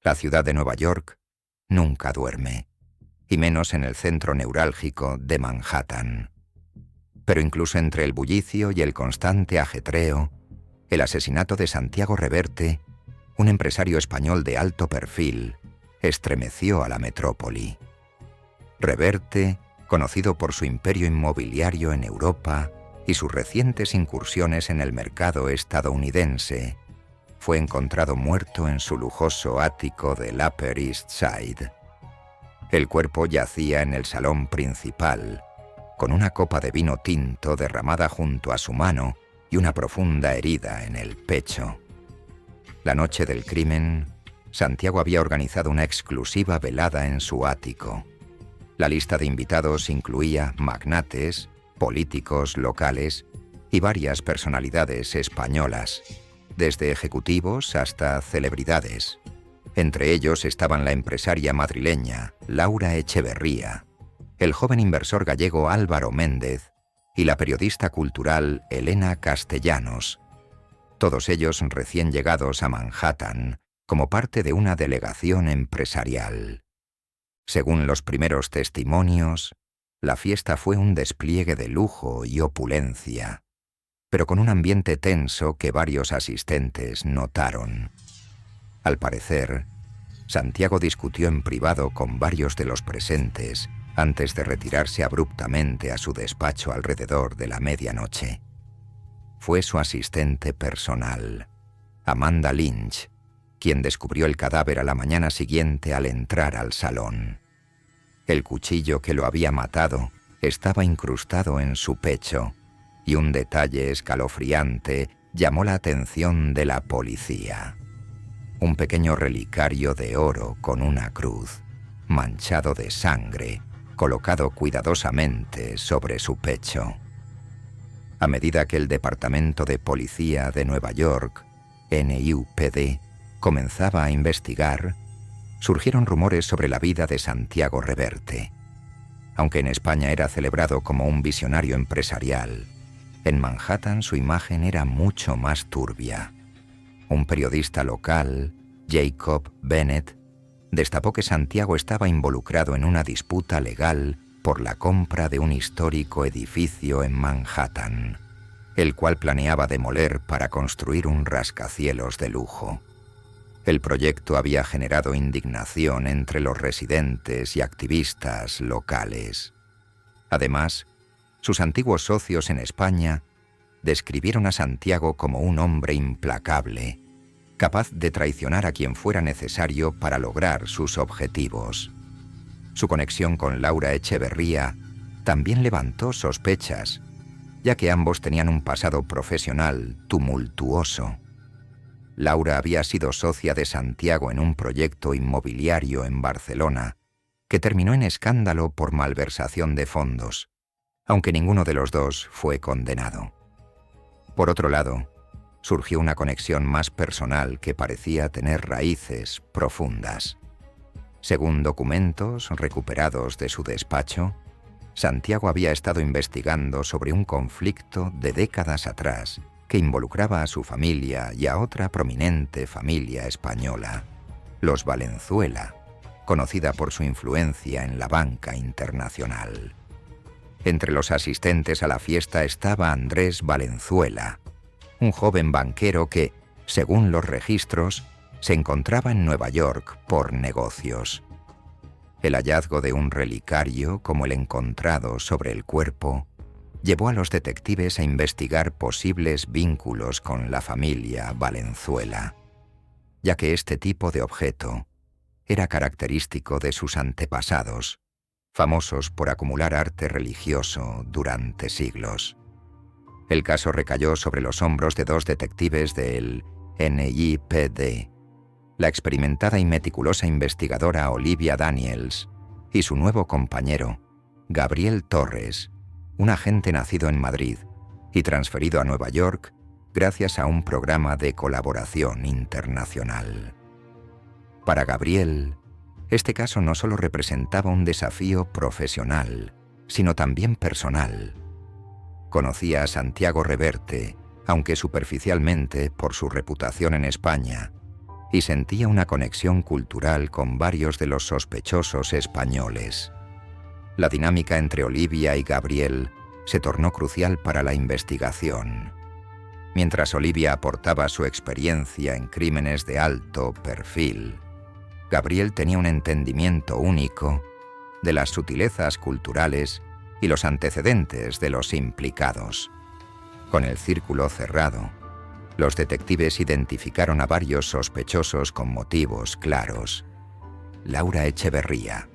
La ciudad de Nueva York nunca duerme, y menos en el centro neurálgico de Manhattan. Pero incluso entre el bullicio y el constante ajetreo, el asesinato de Santiago Reverte, un empresario español de alto perfil, estremeció a la metrópoli. Reverte, conocido por su imperio inmobiliario en Europa y sus recientes incursiones en el mercado estadounidense, fue encontrado muerto en su lujoso ático del Upper East Side. El cuerpo yacía en el salón principal, con una copa de vino tinto derramada junto a su mano y una profunda herida en el pecho. La noche del crimen, Santiago había organizado una exclusiva velada en su ático. La lista de invitados incluía magnates, políticos locales y varias personalidades españolas, desde ejecutivos hasta celebridades. Entre ellos estaban la empresaria madrileña Laura Echeverría, el joven inversor gallego Álvaro Méndez y la periodista cultural Elena Castellanos, todos ellos recién llegados a Manhattan como parte de una delegación empresarial. Según los primeros testimonios, la fiesta fue un despliegue de lujo y opulencia, pero con un ambiente tenso que varios asistentes notaron. Al parecer, Santiago discutió en privado con varios de los presentes antes de retirarse abruptamente a su despacho alrededor de la medianoche. Fue su asistente personal, Amanda Lynch, quien descubrió el cadáver a la mañana siguiente al entrar al salón. El cuchillo que lo había matado estaba incrustado en su pecho, y un detalle escalofriante llamó la atención de la policía. Un pequeño relicario de oro con una cruz, manchado de sangre, colocado cuidadosamente sobre su pecho. A medida que el Departamento de Policía de Nueva York, NYPD, comenzaba a investigar, surgieron rumores sobre la vida de Santiago Reverte. Aunque en España era celebrado como un visionario empresarial, en Manhattan su imagen era mucho más turbia. Un periodista local, Jacob Bennett, destapó que Santiago estaba involucrado en una disputa legal por la compra de un histórico edificio en Manhattan, el cual planeaba demoler para construir un rascacielos de lujo. El proyecto había generado indignación entre los residentes y activistas locales. Además, sus antiguos socios en España describieron a Santiago como un hombre implacable, capaz de traicionar a quien fuera necesario para lograr sus objetivos. Su conexión con Laura Echeverría también levantó sospechas, ya que ambos tenían un pasado profesional tumultuoso. Laura había sido socia de Santiago en un proyecto inmobiliario en Barcelona, que terminó en escándalo por malversación de fondos, aunque ninguno de los dos fue condenado. Por otro lado, surgió una conexión más personal que parecía tener raíces profundas. Según documentos recuperados de su despacho, Santiago había estado investigando sobre un conflicto de décadas atrás que involucraba a su familia y a otra prominente familia española, los Valenzuela, conocida por su influencia en la banca internacional. Entre los asistentes a la fiesta estaba Andrés Valenzuela, un joven banquero que, según los registros, se encontraba en Nueva York por negocios. El hallazgo de un relicario, como el encontrado sobre el cuerpo, llevó a los detectives a investigar posibles vínculos con la familia Valenzuela, ya que este tipo de objeto era característico de sus antepasados, famosos por acumular arte religioso durante siglos. El caso recayó sobre los hombros de dos detectives del NYPD, la experimentada y meticulosa investigadora Olivia Daniels y su nuevo compañero, Gabriel Torres, un agente nacido en Madrid y transferido a Nueva York gracias a un programa de colaboración internacional. Para Gabriel, este caso no solo representaba un desafío profesional, sino también personal. Conocía a Santiago Reverte, aunque superficialmente por su reputación en España, y sentía una conexión cultural con varios de los sospechosos españoles. La dinámica entre Olivia y Gabriel se tornó crucial para la investigación. Mientras Olivia aportaba su experiencia en crímenes de alto perfil, Gabriel tenía un entendimiento único de las sutilezas culturales y los antecedentes de los implicados. Con el círculo cerrado, los detectives identificaron a varios sospechosos con motivos claros. Laura Echeverría.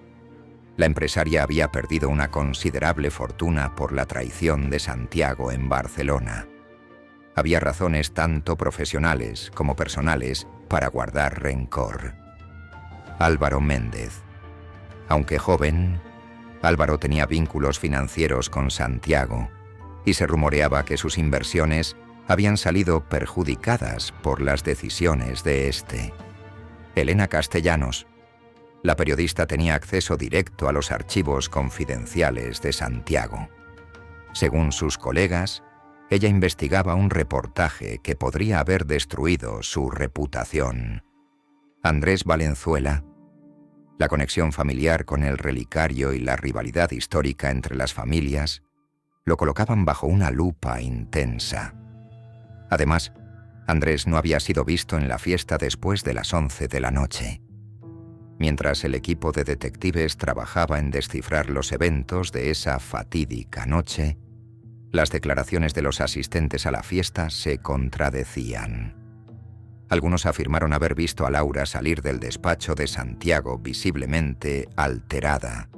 La empresaria había perdido una considerable fortuna por la traición de Santiago en Barcelona. Había razones tanto profesionales como personales para guardar rencor. Álvaro Méndez. Aunque joven, Álvaro tenía vínculos financieros con Santiago y se rumoreaba que sus inversiones habían salido perjudicadas por las decisiones de este. Elena Castellanos. La periodista tenía acceso directo a los archivos confidenciales de Santiago. Según sus colegas, ella investigaba un reportaje que podría haber destruido su reputación. Andrés Valenzuela. La conexión familiar con el relicario y la rivalidad histórica entre las familias lo colocaban bajo una lupa intensa. Además, Andrés no había sido visto en la fiesta después de las 11 de la noche. Mientras el equipo de detectives trabajaba en descifrar los eventos de esa fatídica noche, las declaraciones de los asistentes a la fiesta se contradecían. Algunos afirmaron haber visto a Laura salir del despacho de Santiago visiblemente alterada,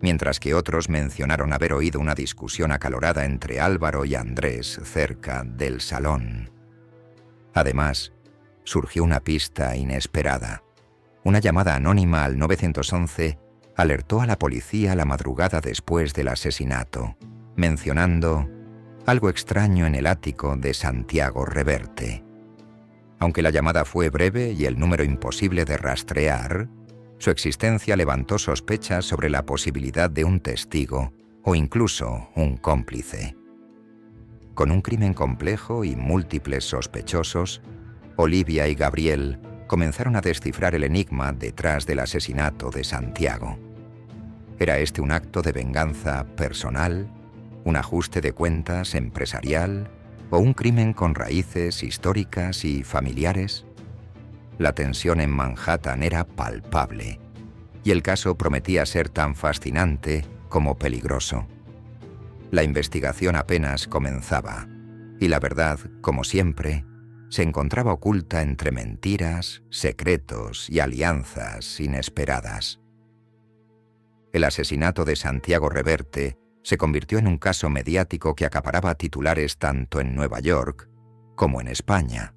mientras que otros mencionaron haber oído una discusión acalorada entre Álvaro y Andrés cerca del salón. Además, surgió una pista inesperada. Una llamada anónima al 911 alertó a la policía la madrugada después del asesinato, mencionando algo extraño en el ático de Santiago Reverte. Aunque la llamada fue breve y el número imposible de rastrear, su existencia levantó sospechas sobre la posibilidad de un testigo o incluso un cómplice. Con un crimen complejo y múltiples sospechosos, Olivia y Gabriel comenzaron a descifrar el enigma detrás del asesinato de Santiago. ¿Era este un acto de venganza personal, un ajuste de cuentas empresarial o un crimen con raíces históricas y familiares? La tensión en Manhattan era palpable, y el caso prometía ser tan fascinante como peligroso. La investigación apenas comenzaba, y la verdad, como siempre, se encontraba oculta entre mentiras, secretos y alianzas inesperadas. El asesinato de Santiago Reverte se convirtió en un caso mediático que acaparaba titulares tanto en Nueva York como en España.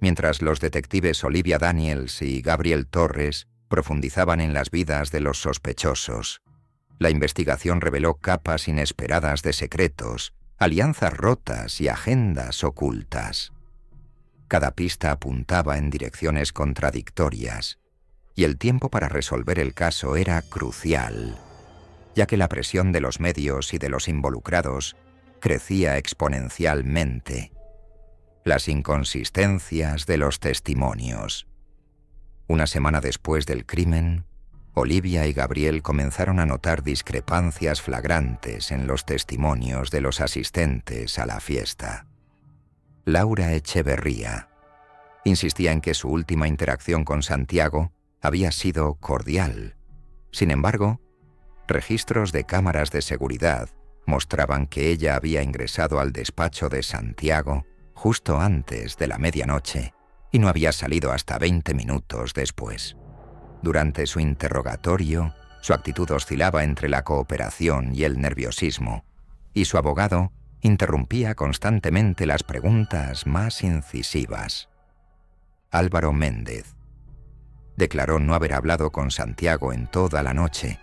Mientras los detectives Olivia Daniels y Gabriel Torres profundizaban en las vidas de los sospechosos, la investigación reveló capas inesperadas de secretos, alianzas rotas y agendas ocultas. Cada pista apuntaba en direcciones contradictorias, y el tiempo para resolver el caso era crucial, ya que la presión de los medios y de los involucrados crecía exponencialmente. Las inconsistencias de los testimonios. Una semana después del crimen, Olivia y Gabriel comenzaron a notar discrepancias flagrantes en los testimonios de los asistentes a la fiesta. Laura Echeverría insistía en que su última interacción con Santiago había sido cordial. Sin embargo, registros de cámaras de seguridad mostraban que ella había ingresado al despacho de Santiago justo antes de la medianoche y no había salido hasta 20 minutos después. Durante su interrogatorio, su actitud oscilaba entre la cooperación y el nerviosismo, y su abogado interrumpía constantemente las preguntas más incisivas. Álvaro Méndez declaró no haber hablado con Santiago en toda la noche,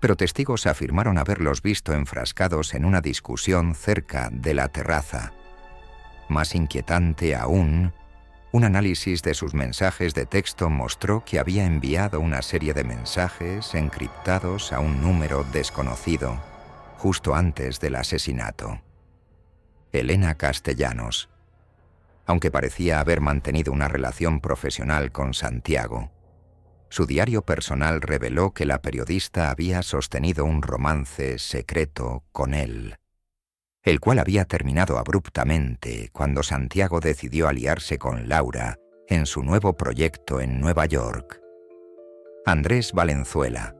pero testigos afirmaron haberlos visto enfrascados en una discusión cerca de la terraza. Más inquietante aún, un análisis de sus mensajes de texto mostró que había enviado una serie de mensajes encriptados a un número desconocido justo antes del asesinato. Elena Castellanos. aunque parecía haber mantenido una relación profesional con Santiago. Su diario personal reveló que la periodista había sostenido un romance secreto con él, el cual había terminado abruptamente cuando Santiago decidió aliarse con Laura en su nuevo proyecto en Nueva York. Andrés Valenzuela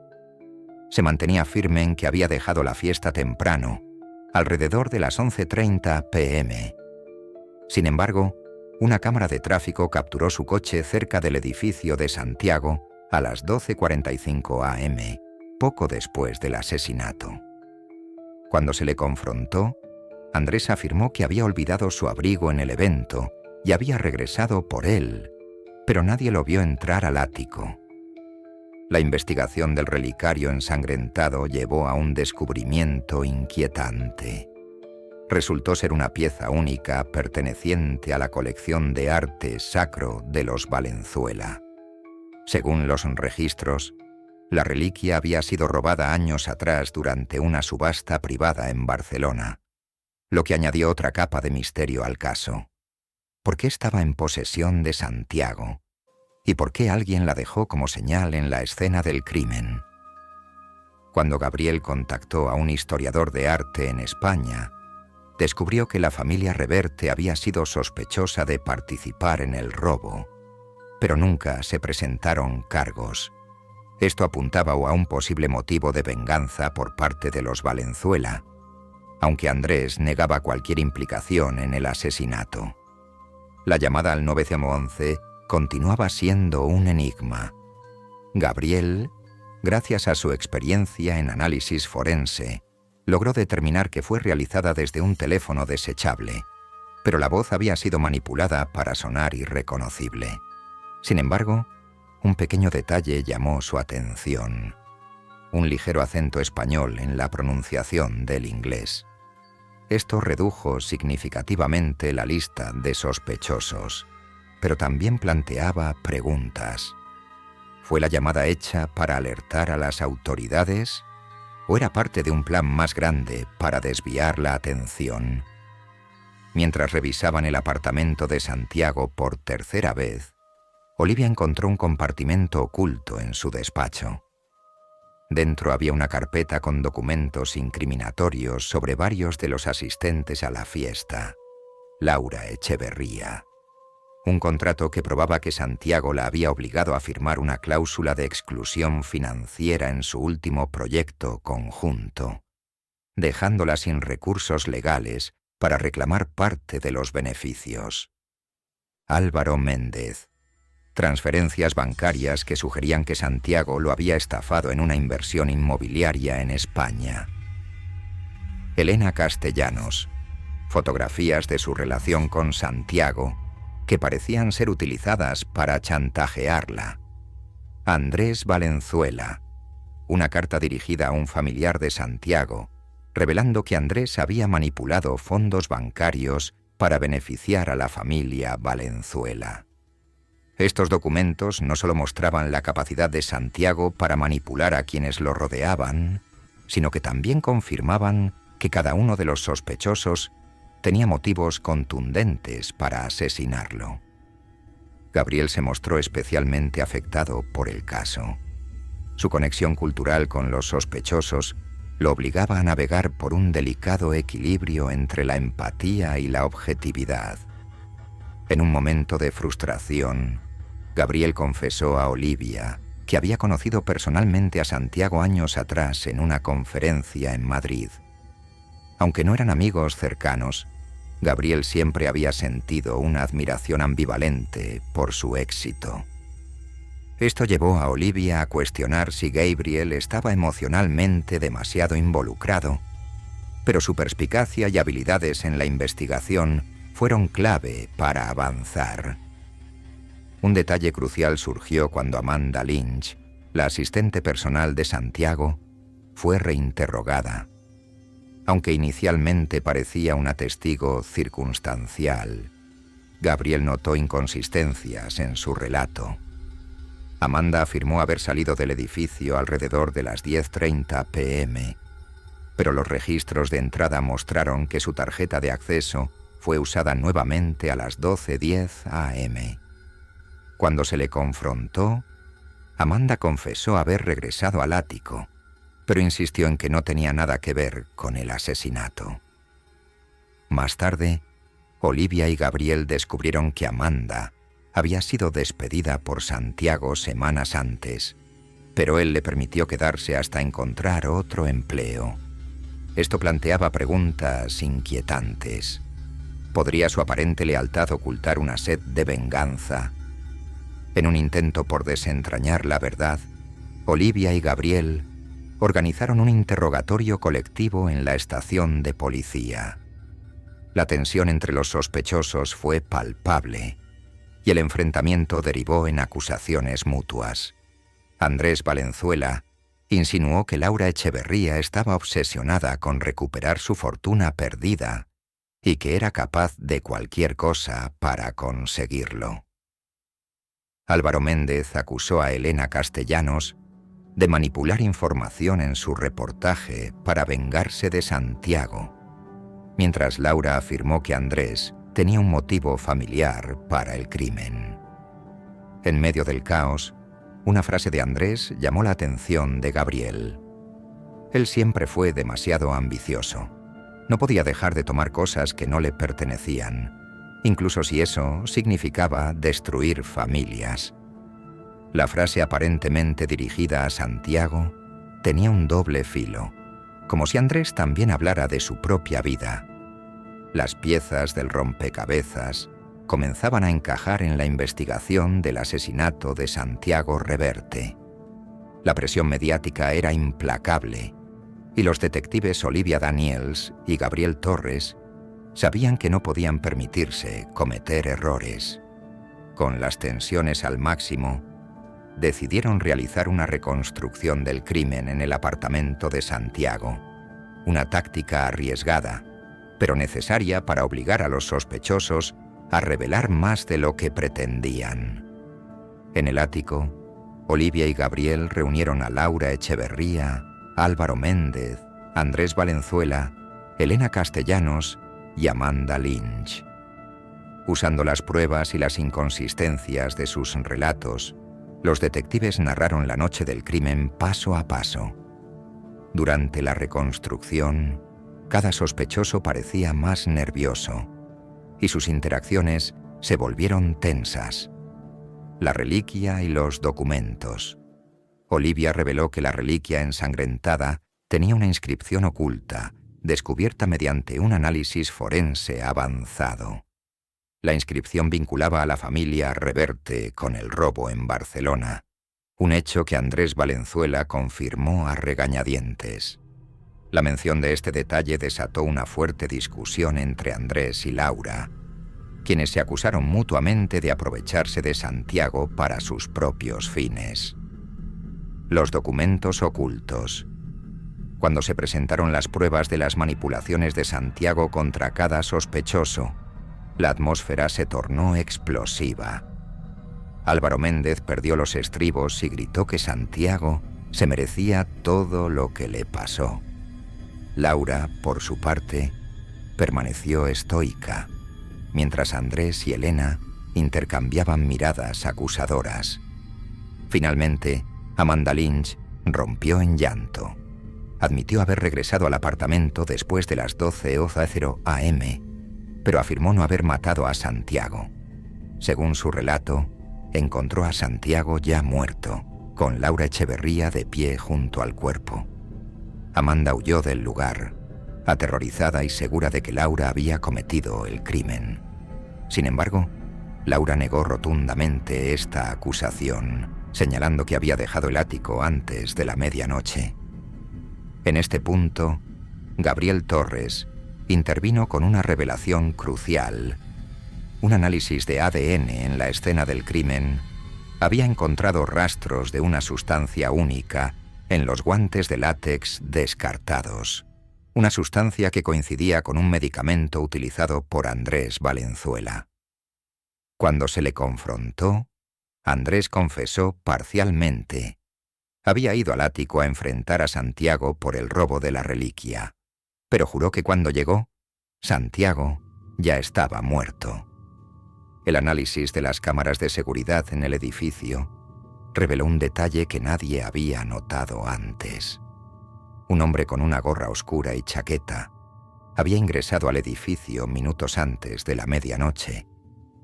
se mantenía firme en que había dejado la fiesta temprano, alrededor de las 11:30 p.m. Sin embargo, una cámara de tráfico capturó su coche cerca del edificio de Santiago a las 12:45 a.m., poco después del asesinato. Cuando se le confrontó, Andrés afirmó que había olvidado su abrigo en el evento y había regresado por él, pero nadie lo vio entrar al ático. La investigación del relicario ensangrentado llevó a un descubrimiento inquietante. Resultó ser una pieza única perteneciente a la colección de arte sacro de los Valenzuela. Según los registros, la reliquia había sido robada años atrás durante una subasta privada en Barcelona, lo que añadió otra capa de misterio al caso. ¿Por qué estaba en posesión de Santiago? ¿Y por qué alguien la dejó como señal en la escena del crimen? Cuando Gabriel contactó a un historiador de arte en España, descubrió que la familia Reverte había sido sospechosa de participar en el robo, pero nunca se presentaron cargos. Esto apuntaba a un posible motivo de venganza por parte de los Valenzuela, aunque Andrés negaba cualquier implicación en el asesinato. La llamada al 911 continuaba siendo un enigma. Gabriel, gracias a su experiencia en análisis forense, logró determinar que fue realizada desde un teléfono desechable, pero la voz había sido manipulada para sonar irreconocible. Sin embargo, un pequeño detalle llamó su atención: un ligero acento español en la pronunciación del inglés. Esto redujo significativamente la lista de sospechosos, pero también planteaba preguntas. ¿Fue la llamada hecha para alertar a las autoridades? ¿O era parte de un plan más grande para desviar la atención? Mientras revisaban el apartamento de Santiago por tercera vez, Olivia encontró un compartimento oculto en su despacho. Dentro había una carpeta con documentos incriminatorios sobre varios de los asistentes a la fiesta. Laura Echeverría. Un contrato que probaba que Santiago la había obligado a firmar una cláusula de exclusión financiera en su último proyecto conjunto, dejándola sin recursos legales para reclamar parte de los beneficios. Álvaro Méndez. Transferencias bancarias que sugerían que Santiago lo había estafado en una inversión inmobiliaria en España. Elena Castellanos. Fotografías de su relación con Santiago, que parecían ser utilizadas para chantajearla. Andrés Valenzuela. Una carta dirigida a un familiar de Santiago, revelando que Andrés había manipulado fondos bancarios para beneficiar a la familia Valenzuela. Estos documentos no solo mostraban la capacidad de Santiago para manipular a quienes lo rodeaban, sino que también confirmaban que cada uno de los sospechosos tenía motivos contundentes para asesinarlo. Gabriel se mostró especialmente afectado por el caso. Su conexión cultural con los sospechosos lo obligaba a navegar por un delicado equilibrio entre la empatía y la objetividad. En un momento de frustración, Gabriel confesó a Olivia que había conocido personalmente a Santiago años atrás en una conferencia en Madrid. Aunque no eran amigos cercanos, Gabriel siempre había sentido una admiración ambivalente por su éxito. Esto llevó a Olivia a cuestionar si Gabriel estaba emocionalmente demasiado involucrado, pero su perspicacia y habilidades en la investigación fueron clave para avanzar. Un detalle crucial surgió cuando Amanda Lynch, la asistente personal de Santiago, fue reinterrogada. Aunque inicialmente parecía una testigo circunstancial, Gabriel notó inconsistencias en su relato. Amanda afirmó haber salido del edificio alrededor de las 10:30 p.m., pero los registros de entrada mostraron que su tarjeta de acceso fue usada nuevamente a las 12:10 am. Cuando se le confrontó, Amanda confesó haber regresado al ático, pero insistió en que no tenía nada que ver con el asesinato. Más tarde, Olivia y Gabriel descubrieron que Amanda había sido despedida por Santiago semanas antes, pero él le permitió quedarse hasta encontrar otro empleo. Esto planteaba preguntas inquietantes. ¿Podría su aparente lealtad ocultar una sed de venganza? En un intento por desentrañar la verdad, Olivia y Gabriel organizaron un interrogatorio colectivo en la estación de policía. La tensión entre los sospechosos fue palpable y el enfrentamiento derivó en acusaciones mutuas. Andrés Valenzuela insinuó que Laura Echeverría estaba obsesionada con recuperar su fortuna perdida y que era capaz de cualquier cosa para conseguirlo. Álvaro Méndez acusó a Elena Castellanos de manipular información en su reportaje para vengarse de Santiago, mientras Laura afirmó que Andrés tenía un motivo familiar para el crimen. En medio del caos, una frase de Andrés llamó la atención de Gabriel. Él siempre fue demasiado ambicioso. No podía dejar de tomar cosas que no le pertenecían, incluso si eso significaba destruir familias. La frase aparentemente dirigida a Santiago tenía un doble filo, como si Andrés también hablara de su propia vida. Las piezas del rompecabezas comenzaban a encajar en la investigación del asesinato de Santiago Reverte. La presión mediática era implacable, y los detectives Olivia Daniels y Gabriel Torres sabían que no podían permitirse cometer errores. Con las tensiones al máximo, decidieron realizar una reconstrucción del crimen en el apartamento de Santiago, una táctica arriesgada, pero necesaria para obligar a los sospechosos a revelar más de lo que pretendían. En el ático, Olivia y Gabriel reunieron a Laura Echeverría, Álvaro Méndez, Andrés Valenzuela, Elena Castellanos y Amanda Lynch. Usando las pruebas y las inconsistencias de sus relatos, los detectives narraron la noche del crimen paso a paso. Durante la reconstrucción, cada sospechoso parecía más nervioso y sus interacciones se volvieron tensas. La reliquia y los documentos. Olivia reveló que la reliquia ensangrentada tenía una inscripción oculta, descubierta mediante un análisis forense avanzado. La inscripción vinculaba a la familia Reverte con el robo en Barcelona, un hecho que Andrés Valenzuela confirmó a regañadientes. La mención de este detalle desató una fuerte discusión entre Andrés y Laura, quienes se acusaron mutuamente de aprovecharse de Santiago para sus propios fines. Los documentos ocultos. Cuando se presentaron las pruebas de las manipulaciones de Santiago contra cada sospechoso, la atmósfera se tornó explosiva. Álvaro Méndez perdió los estribos y gritó que Santiago se merecía todo lo que le pasó. Laura, por su parte, permaneció estoica, mientras Andrés y Elena intercambiaban miradas acusadoras. Finalmente, Amanda Lynch rompió en llanto. Admitió haber regresado al apartamento después de las 12:00 am, pero afirmó no haber matado a Santiago. Según su relato, encontró a Santiago ya muerto, con Laura Echeverría de pie junto al cuerpo. Amanda huyó del lugar, aterrorizada y segura de que Laura había cometido el crimen. Sin embargo, Laura negó rotundamente esta acusación, señalando que había dejado el ático antes de la medianoche. En este punto, Gabriel Torres intervino con una revelación crucial. Un análisis de ADN en la escena del crimen había encontrado rastros de una sustancia única en los guantes de látex descartados, una sustancia que coincidía con un medicamento utilizado por Andrés Valenzuela. Cuando se le confrontó, Andrés confesó parcialmente. Había ido al ático a enfrentar a Santiago por el robo de la reliquia, pero juró que cuando llegó, Santiago ya estaba muerto. El análisis de las cámaras de seguridad en el edificio reveló un detalle que nadie había notado antes. Un hombre con una gorra oscura y chaqueta había ingresado al edificio minutos antes de la medianoche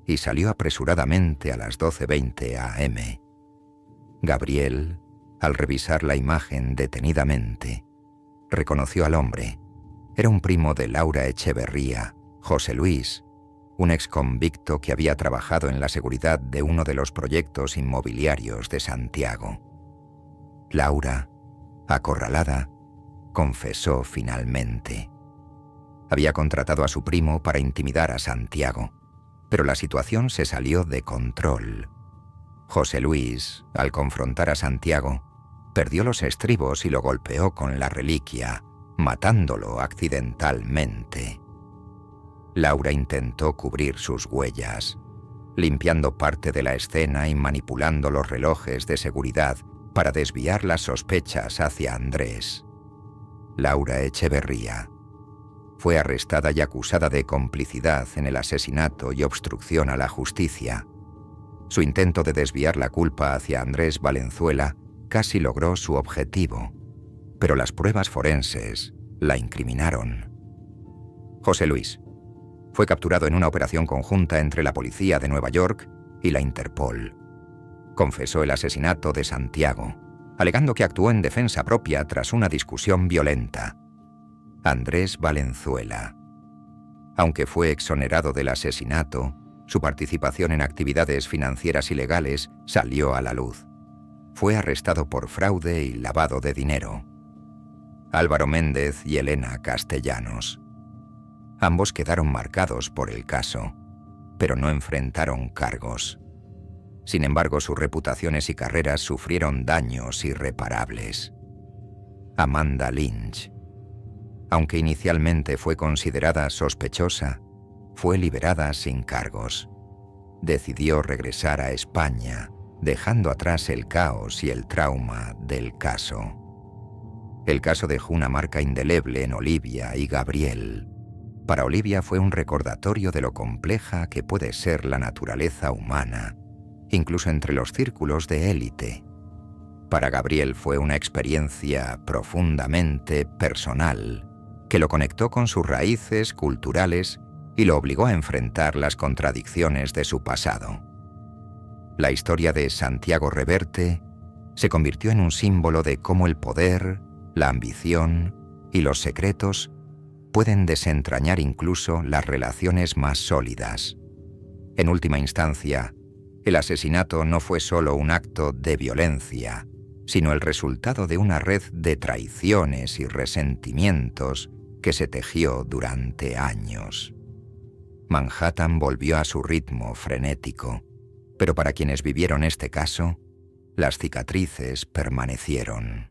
y salió apresuradamente a las 12:20 am. Gabriel, al revisar la imagen detenidamente, reconoció al hombre. Era un primo de Laura Echeverría, José Luis, un exconvicto que había trabajado en la seguridad de uno de los proyectos inmobiliarios de Santiago. Laura, acorralada, confesó finalmente. Había contratado a su primo para intimidar a Santiago, pero la situación se salió de control. José Luis, al confrontar a Santiago, perdió los estribos y lo golpeó con la reliquia, matándolo accidentalmente. Laura intentó cubrir sus huellas, limpiando parte de la escena y manipulando los relojes de seguridad para desviar las sospechas hacia Andrés. Laura Echeverría fue arrestada y acusada de complicidad en el asesinato y obstrucción a la justicia. Su intento de desviar la culpa hacia Andrés Valenzuela casi logró su objetivo, pero las pruebas forenses la incriminaron. José Luis fue capturado en una operación conjunta entre la policía de Nueva York y la Interpol. Confesó el asesinato de Santiago, alegando que actuó en defensa propia tras una discusión violenta. Andrés Valenzuela, aunque fue exonerado del asesinato, su participación en actividades financieras ilegales salió a la luz. Fue arrestado por fraude y lavado de dinero. Álvaro Méndez y Elena Castellanos. Ambos quedaron marcados por el caso, pero no enfrentaron cargos. Sin embargo, sus reputaciones y carreras sufrieron daños irreparables. Amanda Lynch, aunque inicialmente fue considerada sospechosa, fue liberada sin cargos. Decidió regresar a España, dejando atrás el caos y el trauma del caso. El caso dejó una marca indeleble en Olivia y Gabriel. Para Olivia fue un recordatorio de lo compleja que puede ser la naturaleza humana, incluso entre los círculos de élite. Para Gabriel fue una experiencia profundamente personal, que lo conectó con sus raíces culturales y lo obligó a enfrentar las contradicciones de su pasado. La historia de Santiago Reverte se convirtió en un símbolo de cómo el poder, la ambición y los secretos pueden desentrañar incluso las relaciones más sólidas. En última instancia, el asesinato no fue solo un acto de violencia, sino el resultado de una red de traiciones y resentimientos que se tejió durante años. Manhattan volvió a su ritmo frenético, pero para quienes vivieron este caso, las cicatrices permanecieron.